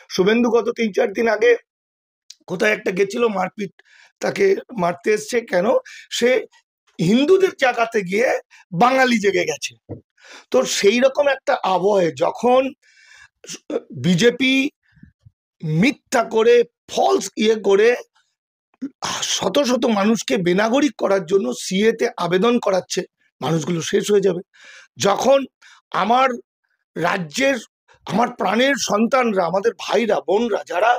শুভেন্দু গত 3-4 দিন আগে কোথায় একটা গেছিল, মারপিট, তাকে মারতে এসছে কেন? সে হিন্দুদের জায়গাতে গিয়ে বাঙালি জেগে গেছে। তো সেই রকম একটা আবহে যখন বিজেপি মিথ্যা করে, ফলস করে শত শত মানুষকে বেনাগরিক করার জন্য সিএতে আবেদন করাচ্ছে, মানুষগুলো শেষ হয়ে যাবে। যখন আমার রাজ্যের, আমার প্রাণের সন্তানরা, আমাদের ভাইরা বোনরা যারা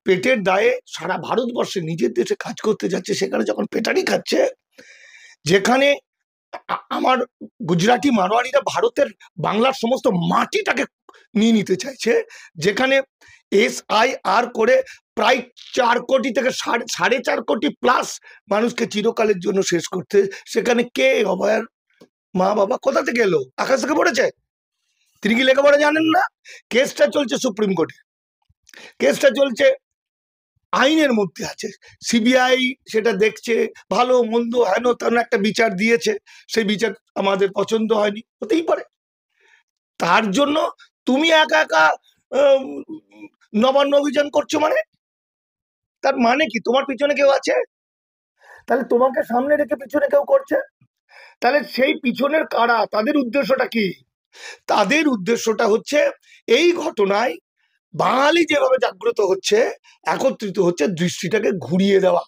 পেটের দায়ে সারা ভারতবর্ষে নিজের দেশে কাজ করতে যাচ্ছে, সেখানে যখন পেটারি খাচ্ছে, যেখানে আমার গুজরাটি মারোয়ারিরা ভারতের বাংলার সমস্ত মাটিটাকে নিয়ে নিতে চাইছে, যেখানে SIR করে প্রায় 4 কোটি থেকে 4.5 কোটি প্লাস মানুষকে চিরকালের জন্য শেষ করতে, সেখানে কে অভয়ার মা বাবা কোথা থেকে এলো? আকাশ থেকে পড়েছে? তিনি কি লেখাপড়া জানেন না? কেসটা চলছে সুপ্রিম কোর্টে, কেসটা চলছে, আইনের মধ্যে আছে, সিবিআই সেটা দেখছে, ভালো মন্দ হেন তেন একটা বিচার দিয়েছে, সেই বিচার আমাদের পছন্দ হয়নি, হতেই পারে। তার জন্য তুমি একা একা নবান্ন অভিযান করছো, মানে তার মানে কি? তোমার পিছনে কেউ আছে? তাহলে তোমাকে সামনে রেখে পিছনে কেউ করছে, তাহলে সেই পিছনের কারা? তাদের উদ্দেশ্যটা কি? তাদের উদ্দেশ্যটা হচ্ছে এই ঘটনায় বাঙালি যেভাবে জাগ্রত হচ্ছে, একত্রিত হচ্ছে, দৃষ্টিটাকে ঘুরিয়ে দেওয়া।